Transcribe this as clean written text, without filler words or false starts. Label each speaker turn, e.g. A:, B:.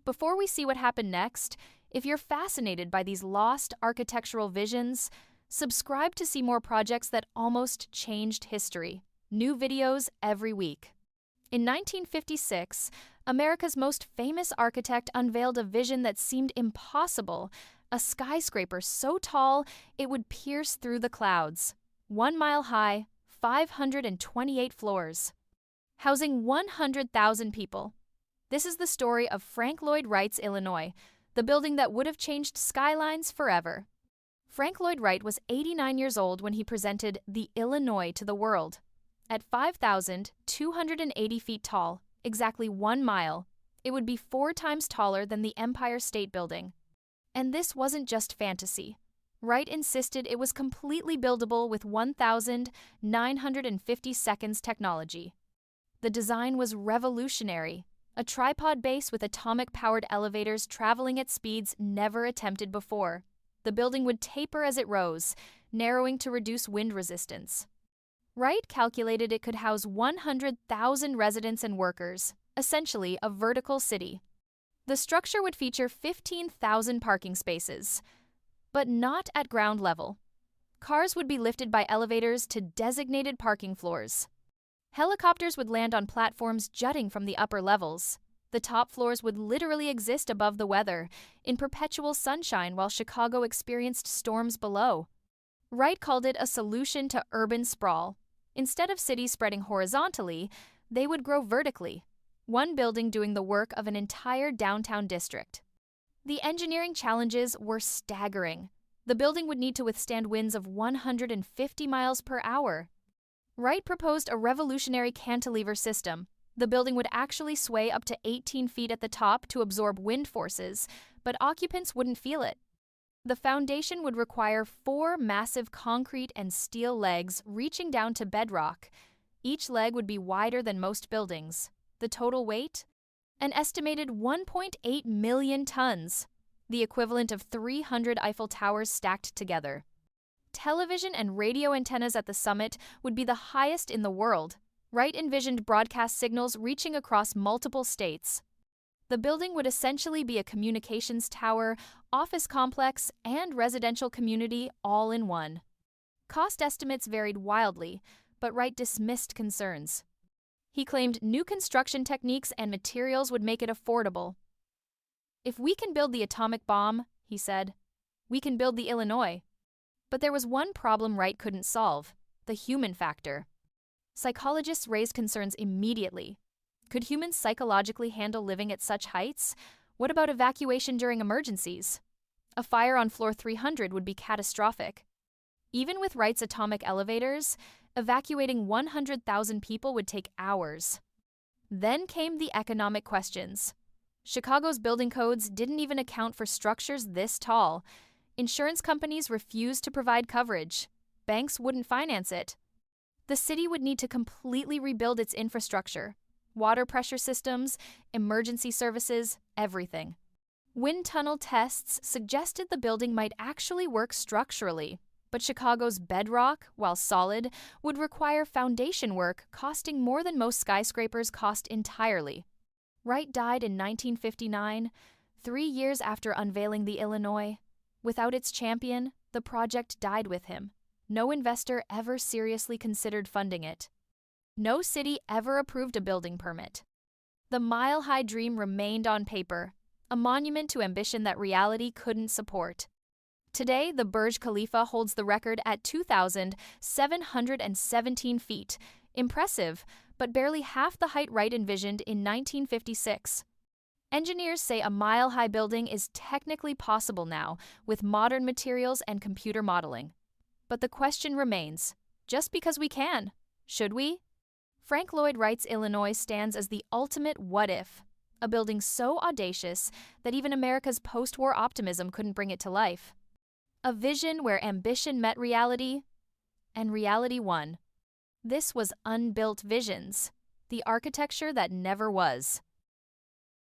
A: Before we see what happened next, if you're fascinated by these lost architectural visions, subscribe to see more projects that almost changed history. New videos every week. In 1956, America's most famous architect unveiled a vision that seemed impossible, a skyscraper so tall it would pierce through the clouds. 1 mile high, 528 floors, housing 100,000 people. This is the story of Frank Lloyd Wright's Illinois, the building that would have changed skylines forever. Frank Lloyd Wright was 89 years old when he presented the Illinois to the world. At 5,280 feet tall, exactly 1 mile, it would be 4 times taller than the Empire State Building. And this wasn't just fantasy. Wright insisted it was completely buildable with 1,950 seconds technology. The design was revolutionary, a tripod base with atomic-powered elevators traveling at speeds never attempted before. The building would taper as it rose, narrowing to reduce wind resistance. Wright calculated it could house 100,000 residents and workers, essentially a vertical city. The structure would feature 15,000 parking spaces, but not at ground level. Cars would be lifted by elevators to designated parking floors. Helicopters would land on platforms jutting from the upper levels. The top floors would literally exist above the weather, in perpetual sunshine while Chicago experienced storms below. Wright called it a solution to urban sprawl. Instead of cities spreading horizontally, they would grow vertically, one building doing the work of an entire downtown district. The engineering challenges were staggering. The building would need to withstand winds of 150 miles per hour. Wright proposed a revolutionary cantilever system. The building would actually sway up to 18 feet at the top to absorb wind forces, but occupants wouldn't feel it. The foundation would require 4 massive concrete and steel legs reaching down to bedrock. Each leg would be wider than most buildings. The total weight? An estimated 1.8 million tons, the equivalent of 300 Eiffel Towers stacked together. Television and radio antennas at the summit would be the highest in the world. Wright envisioned broadcast signals reaching across multiple states. The building would essentially be a communications tower, office complex, and residential community all in one. Cost estimates varied wildly, but Wright dismissed concerns. He claimed new construction techniques and materials would make it affordable. "If we can build the atomic bomb," he said, "we can build the Illinois." But there was one problem Wright couldn't solve: the human factor. Psychologists raised concerns immediately. Could humans psychologically handle living at such heights? What about evacuation during emergencies? A fire on floor 300 would be catastrophic. Even with Wright's atomic elevators, evacuating 100,000 people would take hours. Then came the economic questions. Chicago's building codes didn't even account for structures this tall. Insurance companies refused to provide coverage. Banks wouldn't finance it. The city would need to completely rebuild its infrastructure. Water pressure systems, emergency services, everything. Wind tunnel tests suggested the building might actually work structurally, but Chicago's bedrock, while solid, would require foundation work costing more than most skyscrapers cost entirely. Wright died in 1959, 3 years after unveiling the Illinois. Without its champion, the project died with him. No investor ever seriously considered funding it. No city ever approved a building permit. The mile-high dream remained on paper, a monument to ambition that reality couldn't support. Today, the Burj Khalifa holds the record at 2,717 feet. Impressive, but barely half the height Wright envisioned in 1956. Engineers say a mile-high building is technically possible now, with modern materials and computer modeling. But the question remains, just because we can, should we? Frank Lloyd Wright's Illinois stands as the ultimate what-if, a building so audacious that even America's post-war optimism couldn't bring it to life. A vision where ambition met reality, and reality won. This was Unbuilt Visions, the architecture that never was.